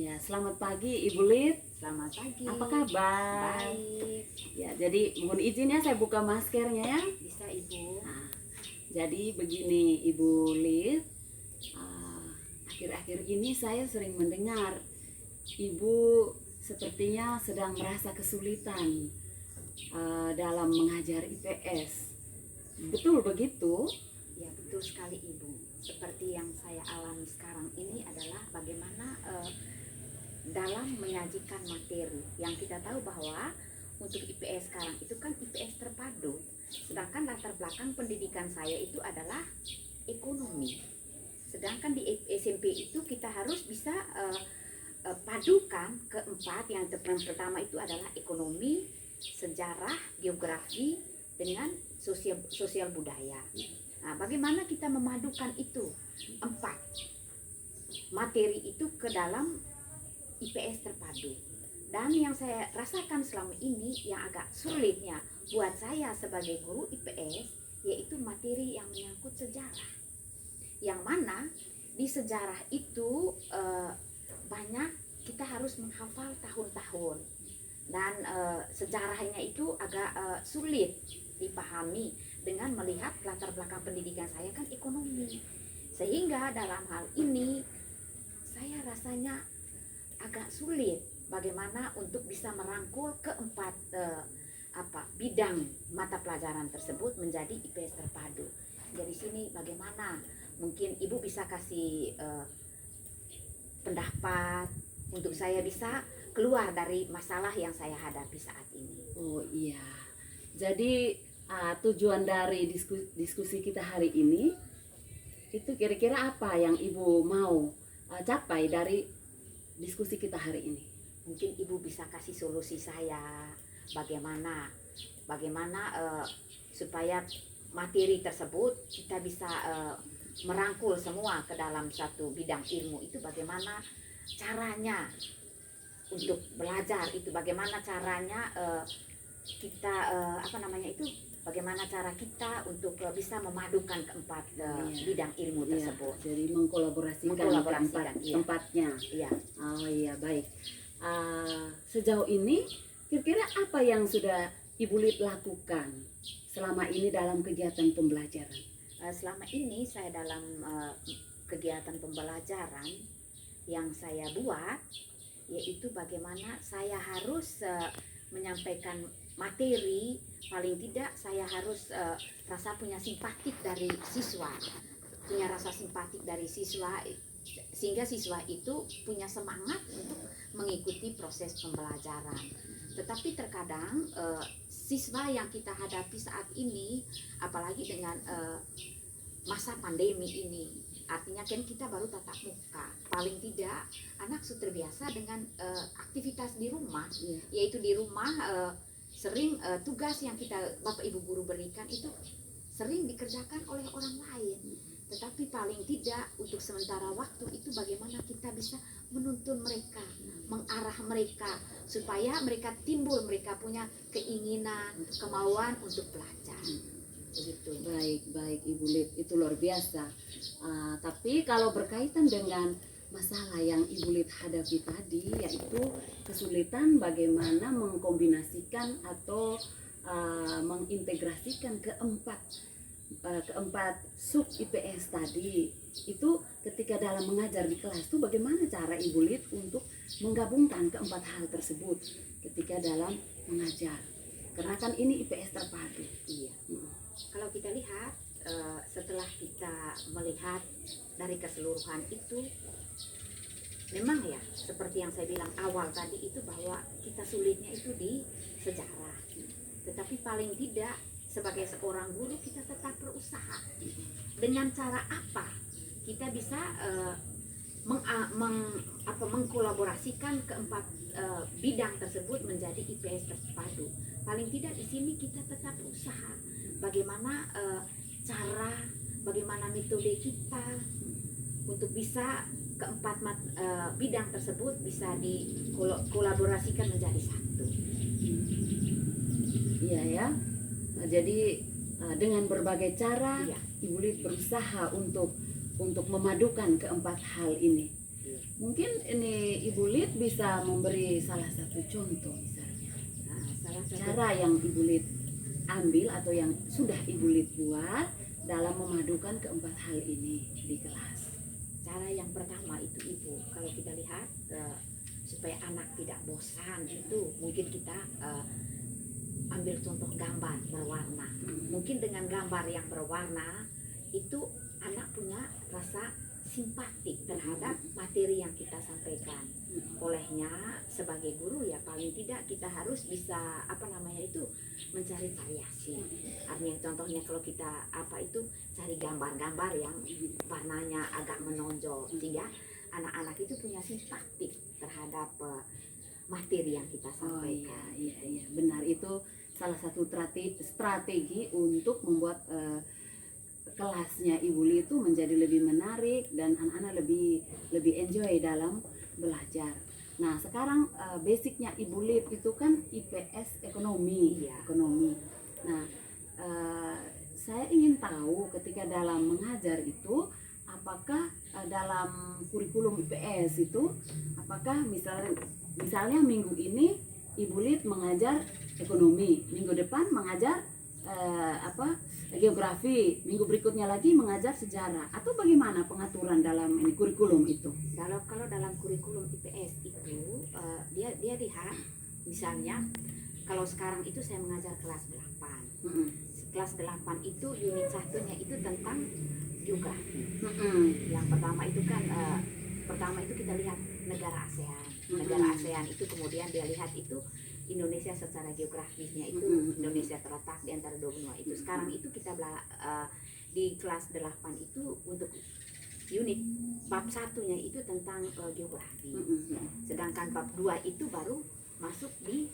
Ya, selamat pagi Ibu Lid. Selamat pagi. Apa kabar? Baik. Ya, jadi mohon izin ya saya buka maskernya ya. Bisa Ibu. Nah, jadi begini Ibu Lid, akhir-akhir ini saya sering mendengar Ibu sepertinya sedang merasa kesulitan dalam mengajar IPS. Betul begitu? Ya betul sekali Ibu. Seperti yang saya alami sekarang ini adalah bagaimana dalam menyajikan materi. Yang kita tahu bahwa untuk IPS sekarang itu kan IPS terpadu. Sedangkan latar belakang pendidikan saya itu adalah ekonomi. Sedangkan di SMP itu kita harus bisa padukan keempat. Yang pertama itu adalah ekonomi, sejarah, geografi dengan sosial budaya. Nah, bagaimana kita memadukan itu empat materi itu ke dalam IPS terpadu? Dan yang saya rasakan selama ini yang agak sulitnya buat saya sebagai guru IPS yaitu materi yang menyangkut sejarah. Yang mana di sejarah itu banyak kita harus menghafal tahun-tahun dan sejarahnya itu agak sulit dipahami dengan melihat latar belakang pendidikan saya kan ekonomi, sehingga dalam hal ini saya rasanya agak sulit bagaimana untuk bisa merangkul keempat bidang mata pelajaran tersebut menjadi IPS terpadu. Jadi sini bagaimana mungkin Ibu bisa kasih pendapat untuk saya bisa keluar dari masalah yang saya hadapi saat ini. Oh iya. Jadi tujuan dari diskusi kita hari ini itu kira-kira apa yang Ibu mau capai dari diskusi kita hari ini? Mungkin Ibu bisa kasih solusi saya bagaimana supaya materi tersebut kita bisa merangkul semua ke dalam satu bidang ilmu itu, bagaimana caranya untuk belajar itu, bagaimana caranya kita bagaimana cara kita untuk bisa memadukan keempat bidang ilmu tersebut. Jadi mengkolaborasikan tempatnya. Iya. Oh iya, baik. Sejauh ini kira-kira apa yang sudah Ibu Lid lakukan selama ini dalam kegiatan pembelajaran? Selama ini saya dalam kegiatan pembelajaran yang saya buat yaitu bagaimana saya harus menyampaikan materi, paling tidak saya harus rasa punya simpatik dari siswa, sehingga siswa itu punya semangat untuk mengikuti proses pembelajaran. Tetapi terkadang siswa yang kita hadapi saat ini, apalagi dengan masa pandemi ini, artinya kan kita baru tatap muka, paling tidak anak sudah terbiasa dengan aktivitas di rumah, yaitu di rumah sering tugas yang kita Bapak Ibu guru berikan itu sering dikerjakan oleh orang lain. Tetapi paling tidak untuk sementara waktu itu bagaimana kita bisa menuntun mereka, mengarah mereka supaya mereka punya keinginan, kemauan untuk belajar. Begitu. Baik Ibu Lid, itu luar biasa. Tapi kalau berkaitan dengan masalah yang Ibu Lid hadapi tadi, yaitu kesulitan bagaimana mengkombinasikan atau mengintegrasikan keempat sub IPS tadi, itu ketika dalam mengajar di kelas itu bagaimana cara Ibu Lid untuk menggabungkan keempat hal tersebut ketika dalam mengajar? Karena kan ini IPS terpadu. Iya. Kalau kita lihat setelah kita melihat dari keseluruhan itu, memang ya seperti yang saya bilang awal tadi itu bahwa kita sulitnya itu di sejarah. Tetapi paling tidak sebagai seorang guru kita tetap berusaha. Dengan cara apa kita bisa mengkolaborasikan keempat bidang tersebut menjadi IPS terpadu. Paling tidak di sini kita tetap berusaha. Bagaimana bagaimana metode kita untuk bisa keempat bidang tersebut bisa dikolaborasikan menjadi satu. Iya ya. Jadi dengan berbagai cara Iya. Ibu Lid berusaha untuk memadukan keempat hal ini. Mungkin ini Ibu Lid bisa memberi salah satu contoh misalnya. Nah, salah satu Cara yang Ibu Lid ambil atau yang sudah Ibu Lid buat dalam memadukan keempat hal ini di kelas. cara yang pertama itu Ibu, kalau kita lihat supaya anak tidak bosan itu mungkin kita ambil contoh gambar berwarna. Mungkin dengan gambar yang berwarna itu anak punya rasa simpatik terhadap materi yang kita sampaikan. Olehnya sebagai guru ya paling tidak kita harus bisa mencari variasi. Artinya contohnya kalau kita cari gambar-gambar yang warnanya agak menonjol sehingga anak-anak itu punya simpatik terhadap materi yang kita Oh sampaikan. iya, benar, itu salah satu strategi untuk membuat kelasnya Ibu Li itu menjadi lebih menarik dan anak-anak lebih enjoy dalam belajar. Nah sekarang basicnya Ibu Li itu kan IPS ekonomi. Iya. Nah saya ingin tahu ketika dalam mengajar itu apakah dalam kurikulum IPS itu apakah misalnya minggu ini Ibu Lid mengajar ekonomi, minggu depan mengajar geografi, minggu berikutnya lagi mengajar sejarah, atau bagaimana pengaturan dalam ini kurikulum itu? Kalau dalam kurikulum IPS itu dia lihat misalnya kalau sekarang itu saya mengajar kelas 8. Kelas 8 itu unit satunya itu tentang geografi. Yang pertama itu kan kita lihat negara ASEAN. Negara ASEAN itu kemudian dia lihat itu Indonesia secara geografisnya itu Indonesia terletak di antara dua benua itu. Sekarang itu kita di kelas 8 itu untuk unit bab satunya itu tentang geografi. Sedangkan bab 2 itu baru masuk di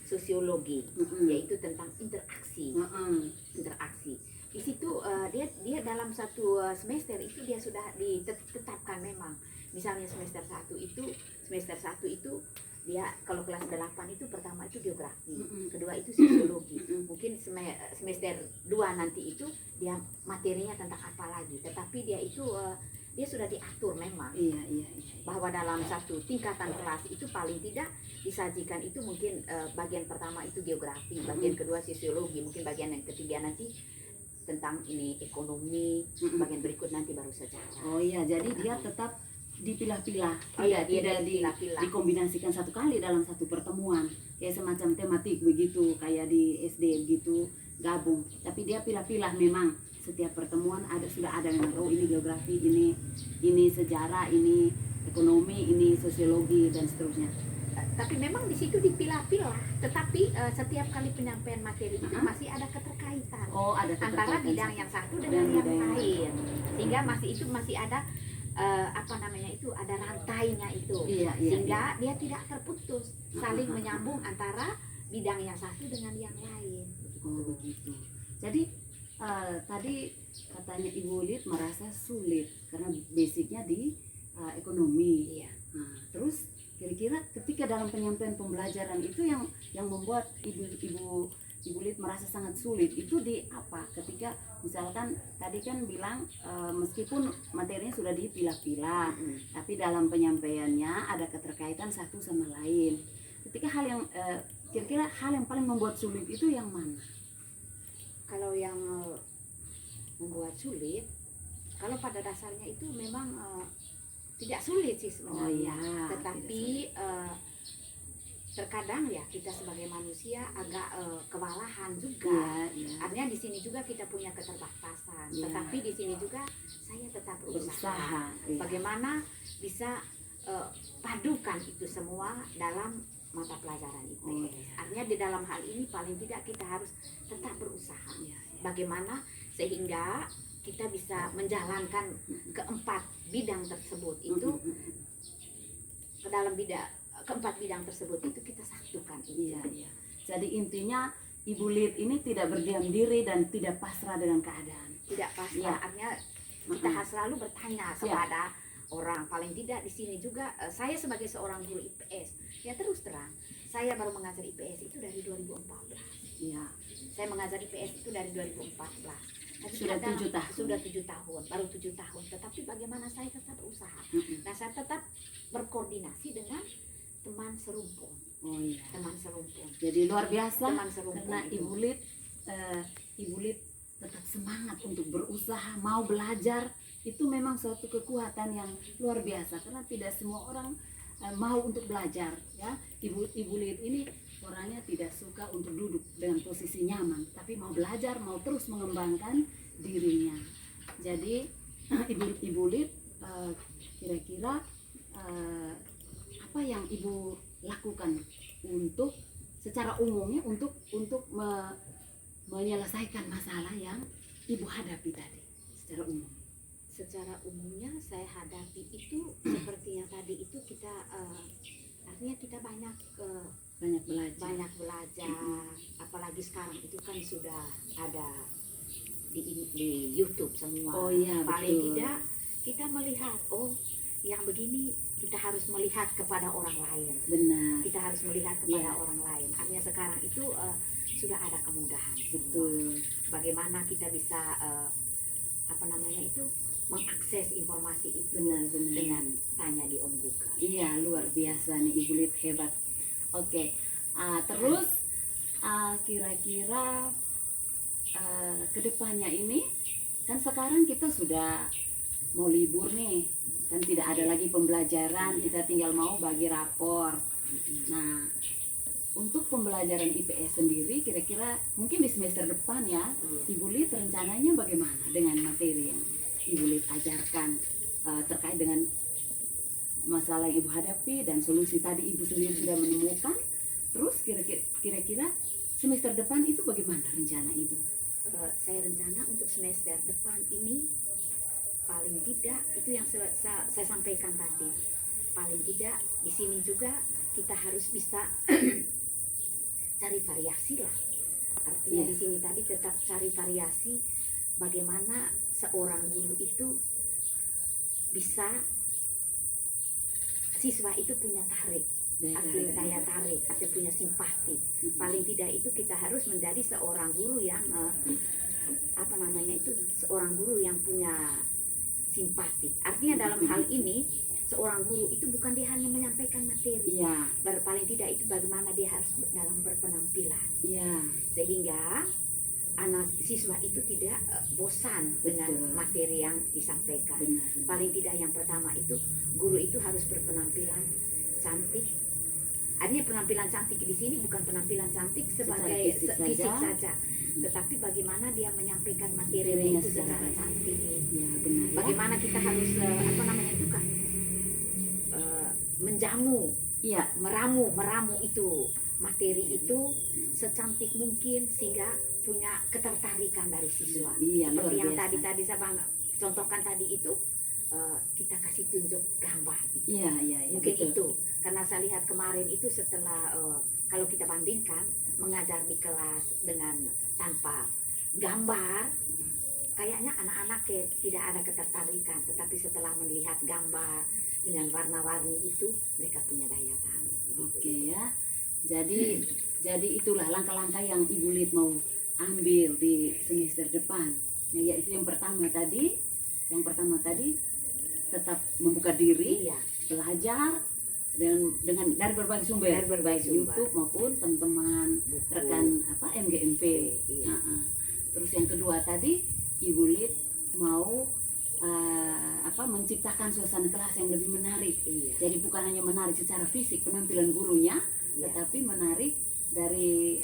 sosiologi, yaitu tentang interaksi. Di situ dia dalam satu semester itu dia sudah ditetapkan memang. Misalnya semester 1 itu dia kalau kelas 8 itu pertama itu geografi, kedua itu sosiologi. Mungkin semester 2 nanti itu dia materinya tentang apa lagi, tetapi dia itu dia sudah diatur memang. Iya. Bahwa dalam satu tingkatan kelas itu paling tidak disajikan itu mungkin bagian pertama itu geografi, bagian kedua sosiologi, mungkin bagian yang ketiga nanti tentang ini ekonomi, bagian berikut nanti baru sejarah. Oh iya, jadi dia tetap dipilah-pilah, Dia tidak dipilah-pilah. dikombinasikan satu kali dalam satu pertemuan, kayak semacam tematik begitu, kayak di SD gitu gabung. Tapi dia pilah-pilah memang setiap pertemuan sudah ada memang, oh ini geografi, ini sejarah, ini ekonomi, ini sosiologi dan seterusnya. Tapi memang di situ dipilah-pilah, tetapi setiap kali penyampaian materi itu masih ada keterkaitan Oh, ada antara keterkaitan bidang yang satu dengan yang lain, sehingga masih ada ada rantainya itu, sehingga dia tidak terputus, saling menyambung antara bidang yang satu dengan yang lain. Oh begitu. Jadi tadi katanya Ibu Lid merasa sulit karena basicnya di ekonomi. Iya. Nah, terus kira-kira ketika dalam penyampaian pembelajaran itu yang membuat Ibu Lid merasa sangat sulit itu di apa? Ketika misalkan tadi kan bilang meskipun materinya sudah dipilah-pilah, tapi dalam penyampaiannya ada keterkaitan satu sama lain. Ketika kira-kira hal yang paling membuat sulit itu yang mana? Kalau yang membuat sulit, kalau pada dasarnya itu memang tidak sulit sih sebenarnya, tetapi terkadang ya kita sebagai manusia agak kewalahan juga. Artinya di sini juga kita punya keterbatasan, tetapi di sini juga saya tetap berusaha. Bagaimana bisa padukan itu semua dalam mata pelajaran IPS. Artinya di dalam hal ini paling tidak kita harus tetap berusaha. Bagaimana sehingga kita bisa menjalankan keempat bidang tersebut itu ke dalam keempat bidang tersebut itu kita satukan. Iya. Jadi intinya Ibu Lid ini tidak berdiam diri dan tidak pasrah dengan keadaan. Tidak pasrah, artinya kita harus selalu bertanya kepada orang. Paling tidak di sini juga saya sebagai seorang guru IPS, ya terus terang, saya baru mengajar IPS itu dari 2014. Iya. Saya mengajar IPS itu dari 2014. Sudah 7 tahun. Sudah 7 tahun, baru 7 tahun. Tetapi bagaimana saya tetap usaha. Nah, saya tetap berkoordinasi dengan teman serumpun. Oh iya. Teman serumpun. Jadi luar biasa Teman serumpun karena itu. Ibu Lid tetap semangat untuk berusaha, mau belajar. Itu memang suatu kekuatan yang luar biasa karena tidak semua orang mau untuk belajar, ya. Ibu Lid ini orangnya tidak suka untuk duduk dengan posisi nyaman, tapi mau belajar, mau terus mengembangkan dirinya. Jadi Ibu Lid kira-kira apa yang Ibu lakukan untuk secara umumnya untuk menyelesaikan masalah yang Ibu hadapi tadi secara umum? Secara umumnya saya hadapi itu seperti yang tadi itu kita artinya kita banyak Banyak belajar. apalagi sekarang itu kan sudah ada di YouTube semua. Oh iya, Paling betul. tidak kita melihat, oh yang begini kita harus melihat kepada orang lain. Benar, Kita harus melihat kepada Iya. orang lain. Artinya sekarang itu sudah ada kemudahan. betul. Bagaimana kita bisa mengakses informasi itu Benar. dengan tanya di Om Google. Iya, luar biasa nih Ibu Lid, hebat. Oke, terus kira-kira kedepannya ini kan sekarang kita sudah mau libur nih, kan tidak ada lagi pembelajaran, kita tinggal mau bagi rapor. Nah, untuk pembelajaran IPS sendiri kira-kira mungkin di semester depan ya, Iya. Ibu Lid rencananya bagaimana dengan materi yang Ibu Lid ajarkan terkait dengan masalah yang Ibu hadapi dan solusi tadi Ibu sendiri sudah menemukan. Terus kira-kira semester depan itu bagaimana rencana Ibu? Saya rencana untuk semester depan ini paling tidak itu yang saya sampaikan tadi. Paling tidak di sini juga kita harus bisa cari variasi lah. Artinya Iya. di sini tadi tetap cari variasi bagaimana seorang guru itu bisa siswa itu punya tarik, artinya daya tarik atau punya simpati. Paling tidak itu kita harus menjadi seorang guru yang seorang guru yang punya simpati. Artinya dalam hal ini seorang guru itu bukan dia hanya menyampaikan materi, Iya, paling tidak itu bagaimana dia harus dalam berpenampilan iya, sehingga anak siswa itu tidak bosan dengan Betul. materi yang disampaikan. benar. Paling tidak yang pertama itu guru itu harus berpenampilan cantik. Artinya penampilan cantik di sini bukan penampilan cantik sebagai fisik fisik saja. saja, tetapi bagaimana dia menyampaikan materinya Materinya itu secara secara cantik. Iya, benar. Ya. Bagaimana kita harus menjamu, Iya, meramu itu materi itu secantik mungkin sehingga punya ketertarikan dari siswa. Iya, luar Seperti yang biasa. tadi saya contohkan tadi itu kita kasih tunjuk gambar. Iya, Mungkin betul. itu karena saya lihat kemarin itu setelah kalau kita bandingkan mengajar di kelas dengan tanpa gambar, kayaknya anak-anak tidak ada ketertarikan, tetapi setelah melihat gambar dengan warna-warni itu mereka punya daya tarik. Oke ya. Jadi itulah langkah-langkah yang Ibu Lid mau ambil di semester depan. Ya, yaitu yang pertama tadi tetap membuka diri, Iya, belajar dengan dari berbagai sumber, Dari berbagai baik sumber. YouTube maupun teman-teman buku. rekan MGMP. Iya. Terus yang kedua tadi Ibu Lid mau menciptakan suasana kelas yang lebih menarik. Iya. Jadi bukan hanya menarik secara fisik penampilan gurunya, Iya. tetapi menarik dari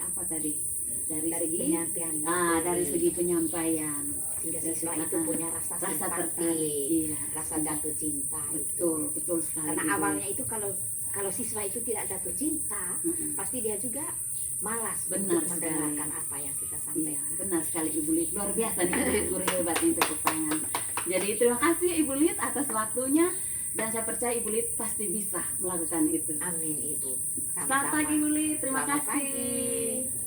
dari segi penyampaian dari segi penyampaian. sehingga dari siswa segi- itu punya rasa simpati, tertarik, iya, rasa jatuh cinta itu. betul sekali. Karena Ibu. awalnya itu kalau siswa itu tidak jatuh cinta, Mm-mm. pasti dia juga malas Benar untuk mendengarkan apa yang kita Iya, sampaikan. benar sekali Ibu Lid. Luar biasa nih Ibu Lid, guru hebat ini, tepuk tangan. Jadi terima kasih Ibu Lid atas waktunya dan saya percaya Ibu Lid pasti bisa melakukan itu. Amin Ibu. Selamat pagi Ibu Lid, terima Selamat kasih. pagi.